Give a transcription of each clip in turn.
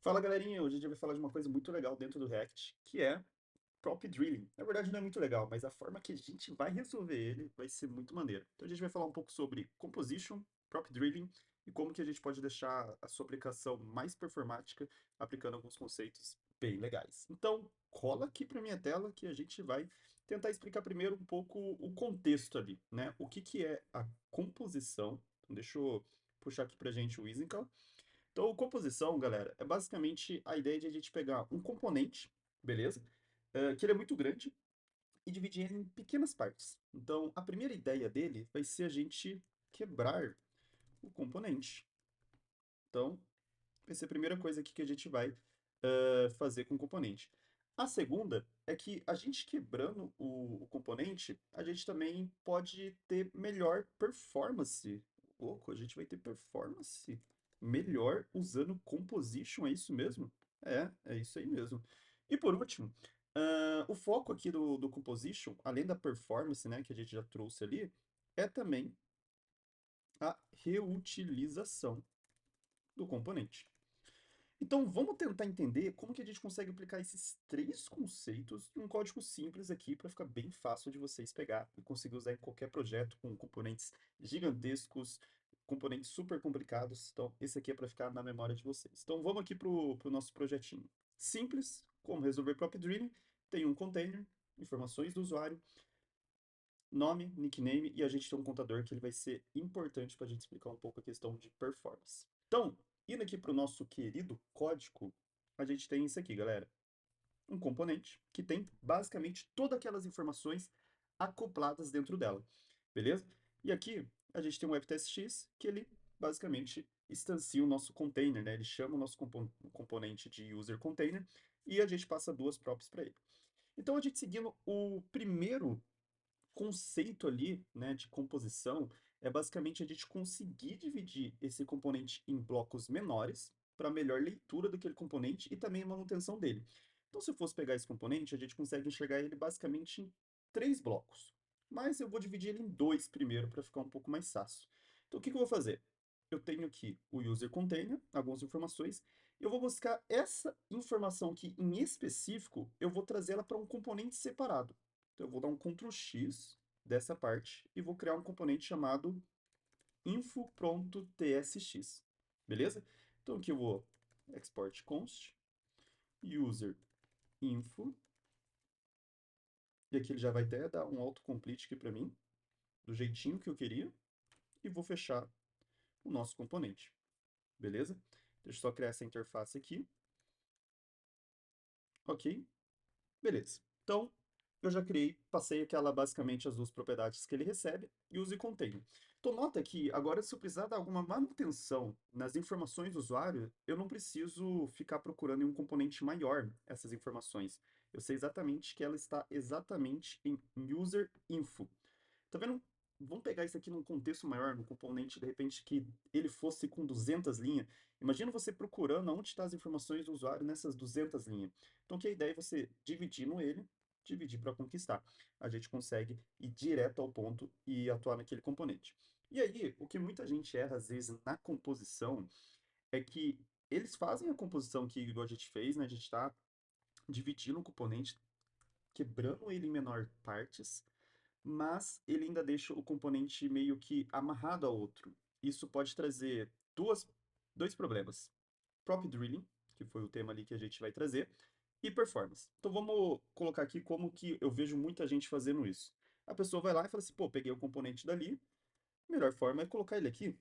Fala galerinha, hoje a gente vai falar de uma coisa muito legal dentro do React, que é prop drilling. Na verdade não é muito legal, mas a forma que a gente vai resolver ele vai ser muito maneiro. Então a gente vai falar um pouco sobre composition, prop drilling e como que a gente pode deixar a sua aplicação mais performática aplicando alguns conceitos bem legais. Então cola aqui para minha tela que a gente vai tentar explicar primeiro um pouco o contexto ali, né? O que que é a composição. Então, deixa eu puxar aqui pra gente o Isencal. Então, composição, galera, é basicamente a ideia de a gente pegar um componente, beleza? Que ele é muito grande e dividir ele em pequenas partes. Então, a primeira ideia dele vai ser a gente quebrar o componente. Então, vai ser a primeira coisa aqui que a gente vai fazer com o componente. A segunda é que a gente quebrando o componente, a gente também pode ter melhor performance. Louco, a gente vai ter performance melhor usando composition, é isso mesmo? É isso aí mesmo. E por último, o foco aqui do composition, além da performance, né, que a gente já trouxe ali, é também a reutilização do componente. Então, vamos tentar entender como que a gente consegue aplicar esses três conceitos em um código simples aqui para ficar bem fácil de vocês pegar e conseguir usar em qualquer projeto com componentes gigantescos, componentes super complicados. Então, esse aqui é para ficar na memória de vocês. Então, vamos aqui para o nosso projetinho. Simples, como resolver prop drilling, tem um container, informações do usuário, nome, nickname, e a gente tem um contador que ele vai ser importante para a gente explicar um pouco a questão de performance. Então, indo aqui para o nosso querido código, a gente tem isso aqui, galera. Um componente que tem basicamente todas aquelas informações acopladas dentro dela, beleza? E aqui a gente tem um WebTestX que ele basicamente instancia o nosso container, né? Ele chama o nosso componente de user container e a gente passa duas props para ele. Então, a gente seguindo o primeiro conceito ali, né, de composição é basicamente a gente conseguir dividir esse componente em blocos menores para melhor leitura daquele componente e também a manutenção dele. Então, se eu fosse pegar esse componente, a gente consegue enxergar ele basicamente em três blocos. Mas eu vou dividir ele em dois primeiro para ficar um pouco mais fácil. Então, o que que eu vou fazer? Eu tenho aqui o user container, algumas informações. Eu vou buscar essa informação aqui em específico, eu vou trazer ela para um componente separado. Então, eu vou dar um Ctrl X dessa parte e vou criar um componente chamado info.tsx. Beleza? Então, aqui eu vou export const user info. E aqui ele já vai até dar um autocomplete aqui para mim, do jeitinho que eu queria. E vou fechar o nosso componente. Beleza? Deixa eu só criar essa interface aqui. Ok? Beleza. Então, eu já criei, passei aquela basicamente as duas propriedades que ele recebe e use container. Então, nota que agora, se eu precisar dar alguma manutenção nas informações do usuário, eu não preciso ficar procurando em um componente maior essas informações. Eu sei exatamente que ela está exatamente em user info. Tá vendo? Vamos pegar isso aqui num contexto maior, num componente, de repente, que ele fosse com 200 linhas. Imagina você procurando onde estão as informações do usuário nessas 200 linhas. Então, que a ideia é você dividindo ele, dividir para conquistar. A gente consegue ir direto ao ponto e atuar naquele componente. E aí, o que muita gente erra, às vezes, na composição, é que eles fazem a composição que igual a gente fez, né? A gente está dividindo o componente, quebrando ele em menor partes, mas ele ainda deixa o componente meio que amarrado a outro. Isso pode trazer dois problemas. Prop drilling, que foi o tema ali que a gente vai trazer, e performance. Então vamos colocar aqui como que eu vejo muita gente fazendo isso. A pessoa vai lá e fala assim, pô, peguei o componente dali, a melhor forma é colocar ele aqui,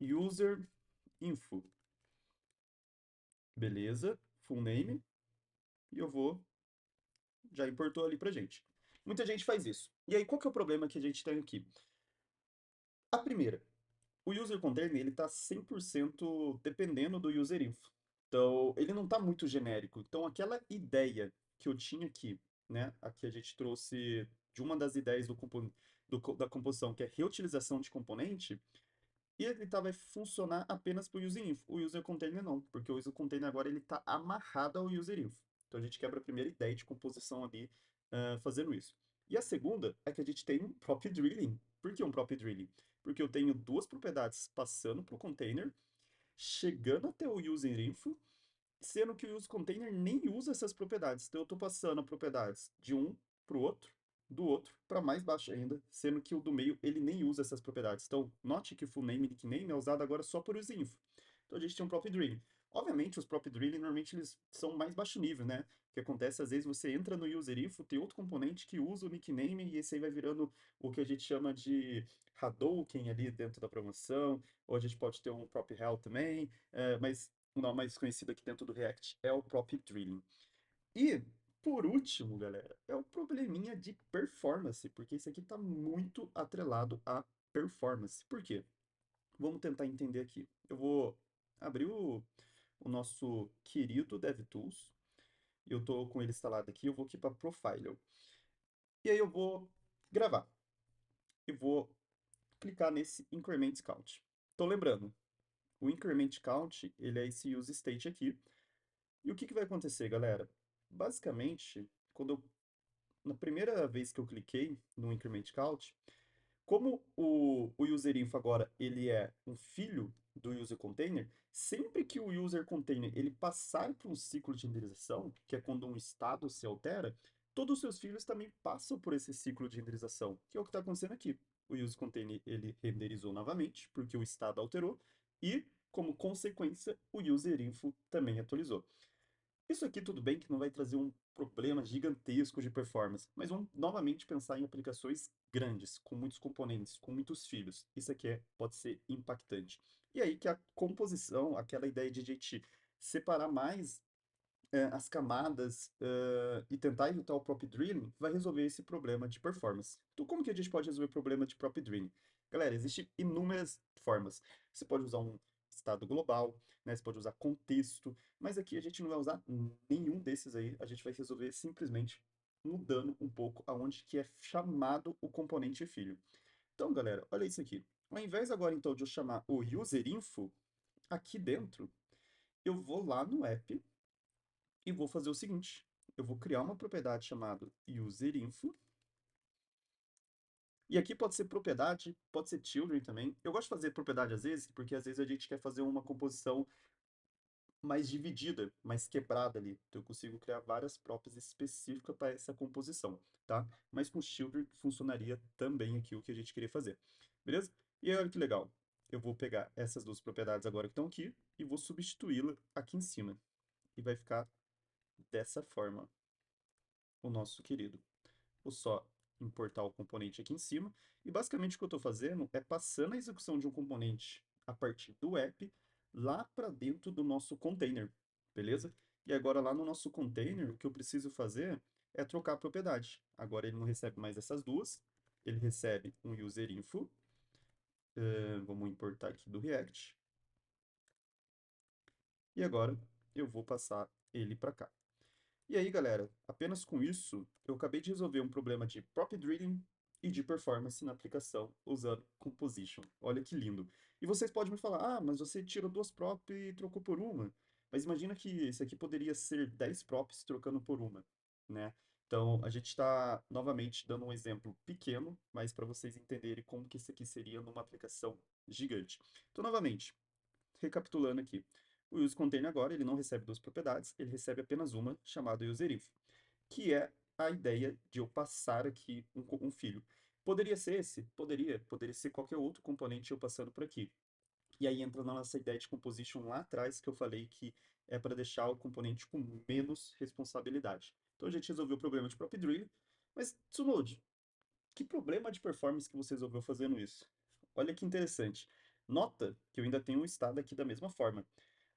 user info. Beleza, full name, e eu vou, já importou ali pra gente. Muita gente faz isso. E aí, qual que é o problema que a gente tem aqui? A primeira, o user container, ele está 100% dependendo do user info. Então, ele não está muito genérico. Então, aquela ideia que eu tinha aqui, né? Aqui a gente trouxe de uma das ideias da composição, que é reutilização de componente, e ele vai funcionar apenas para o user info. O user container não, porque o user container agora ele está amarrado ao user info. Então, a gente quebra a primeira ideia de composição ali, fazendo isso. E a segunda é que a gente tem um prop drilling. Por que um prop drilling? Porque eu tenho duas propriedades passando para o container chegando até o user info, sendo que o use container nem usa essas propriedades. Então eu estou passando propriedades de um para o outro, do outro para mais baixo ainda, sendo que o do meio ele nem usa essas propriedades. Então, note que o full name e nickname é usado agora só por use info. Então a gente tem um prop drilling. Obviamente, os prop drilling normalmente eles são mais baixo nível, né? O que acontece, às vezes, você entra no user info, tem outro componente que usa o nickname e esse aí vai virando o que a gente chama de Hadouken ali dentro da programação, ou a gente pode ter um prop hell também, mas o nome mais conhecido aqui dentro do React é o prop drilling. E, por último, galera, é o probleminha de performance, porque isso aqui está muito atrelado à performance. Por quê? Vamos tentar entender aqui. Eu vou abrir o nosso querido DevTools. Eu estou com ele instalado aqui, eu vou aqui para Profile. E aí eu vou gravar. E vou clicar nesse Increment Count. Então lembrando, o Increment Count, ele é esse use state aqui. E o que que vai acontecer, galera? Basicamente, na primeira vez que eu cliquei no Increment Count, como o userinfo agora ele é um filho do user container, sempre que o user container ele passar por um ciclo de renderização, que é quando um estado se altera, todos os seus filhos também passam por esse ciclo de renderização, que é o que está acontecendo aqui. O user container ele renderizou novamente, porque o estado alterou, e, como consequência, o userinfo também atualizou. Isso aqui tudo bem que não vai trazer um problema gigantesco de performance, mas vamos novamente pensar em aplicações grandes, com muitos componentes, com muitos filos. Isso aqui pode ser impactante. E aí que a composição, aquela ideia de a gente separar mais as camadas e tentar evitar o prop drilling, vai resolver esse problema de performance. Então, como que a gente pode resolver o problema de prop drilling? Galera, existem inúmeras formas. Você pode usar um estado global, né? Você pode usar contexto, mas aqui a gente não vai usar nenhum desses aí. A gente vai resolver simplesmente mudando um pouco aonde que é chamado o componente filho. Então, galera, olha isso aqui. Ao invés agora então de eu chamar o userinfo, aqui dentro, eu vou lá no app e vou fazer o seguinte: eu vou criar uma propriedade chamada userinfo. E aqui pode ser propriedade, pode ser children também. Eu gosto de fazer propriedade às vezes, porque às vezes a gente quer fazer uma composição mais dividida, mais quebrada ali. Então eu consigo criar várias props específicas para essa composição, tá? Mas com children funcionaria também aqui o que a gente queria fazer. Beleza? E aí, olha que legal. Eu vou pegar essas duas propriedades agora que estão aqui e vou substituí-la aqui em cima. E vai ficar dessa forma o nosso querido. Vou só importar o componente aqui em cima. E basicamente o que eu estou fazendo é passando a execução de um componente a partir do app lá para dentro do nosso container, beleza? E agora lá no nosso container, o que eu preciso fazer é trocar a propriedade. Agora ele não recebe mais essas duas, ele recebe um userinfo. Vamos importar aqui do React. E agora eu vou passar ele para cá. E aí, galera, apenas com isso, eu acabei de resolver um problema de prop drilling e de performance na aplicação usando Composition. Olha que lindo. E vocês podem me falar, ah, mas você tirou duas props e trocou por uma. Mas imagina que esse aqui poderia ser 10 props trocando por uma, né? Então, a gente está novamente dando um exemplo pequeno, mas para vocês entenderem como que isso aqui seria numa aplicação gigante. Então, novamente, recapitulando aqui. O use container agora, ele não recebe duas propriedades, ele recebe apenas uma, chamada userinf, que é a ideia de eu passar aqui um filho. Poderia ser esse? Poderia ser qualquer outro componente eu passando por aqui. E aí entra na nossa ideia de composition lá atrás, que eu falei que é para deixar o componente com menos responsabilidade. Então a gente resolveu o problema de prop drill, mas Tsunode, que problema de performance que você resolveu fazendo isso? Olha que interessante. Nota que eu ainda tenho um estado aqui da mesma forma.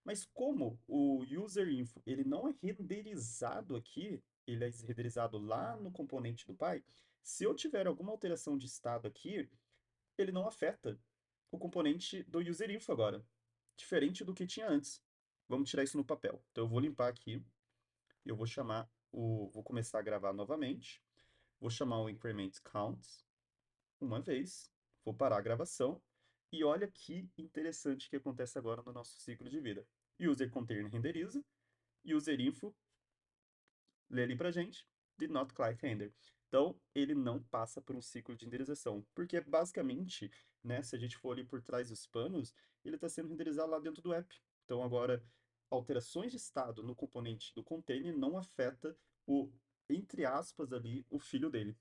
Mas como o user info ele não é renderizado aqui, ele é renderizado lá no componente do pai, se eu tiver alguma alteração de estado aqui, ele não afeta o componente do user info agora, diferente do que tinha antes. Vamos tirar isso no papel. Então eu vou limpar aqui, eu vou chamar vou começar a gravar novamente, vou chamar o increment count uma vez, vou parar a gravação e olha que interessante que acontece agora no nosso ciclo de vida. User container renderiza, user info lê ali pra gente, did not quite render. Então, ele não passa por um ciclo de renderização, porque basicamente, né, se a gente for ali por trás dos panos, ele está sendo renderizado lá dentro do app. Então, agora, alterações de estado no componente do container não afeta o, entre aspas, ali, o filho dele.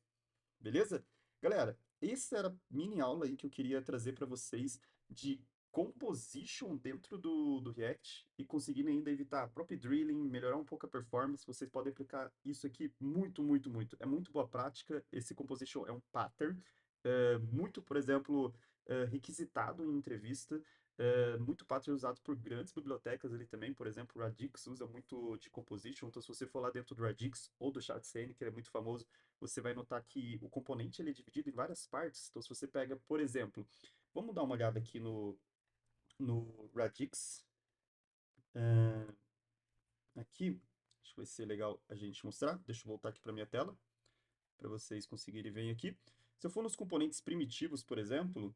Beleza? Galera, essa era a mini aula aí que eu queria trazer para vocês de composition dentro do React e conseguirem ainda evitar prop drilling, melhorar um pouco a performance. Vocês podem aplicar isso aqui muito, muito, muito. É muito boa prática. Esse composition é um pattern, muito, por exemplo, requisitado em entrevista. Muito pattern usado por grandes bibliotecas ali também, por exemplo, o Radix usa muito de composition, então se você for lá dentro do Radix ou do ChatCN, que ele é muito famoso, você vai notar que o componente ele é dividido em várias partes. Então, se você pega, por exemplo, vamos dar uma olhada aqui no Radix. eh, Aqui, acho que vai ser legal a gente mostrar. Deixa eu voltar aqui para minha tela, para vocês conseguirem ver aqui. Se eu for nos componentes primitivos, por exemplo,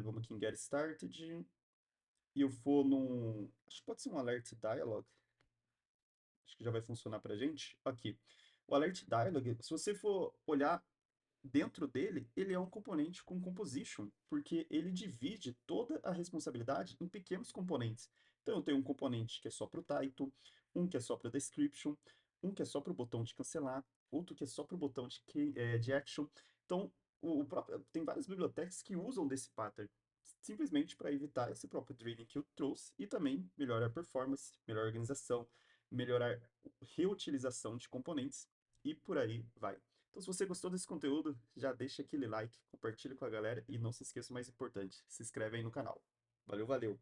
vamos aqui em Get Started, e eu for num. Acho que pode ser um Alert Dialog. Acho que já vai funcionar para a gente. Aqui. O Alert Dialog, se você for olhar dentro dele, ele é um componente com composition, porque ele divide toda a responsabilidade em pequenos componentes. Então, eu tenho um componente que é só para o title, um que é só para o description, um que é só para o botão de cancelar, outro que é só para o botão de action. Então, tem várias bibliotecas que usam desse pattern, simplesmente para evitar esse próprio drilling que eu trouxe e também melhorar a performance, melhorar a organização, melhorar a reutilização de componentes e por aí vai. Então, se você gostou desse conteúdo, já deixa aquele like, compartilha com a galera e não se esqueça o mais importante, se inscreve aí no canal. Valeu, valeu!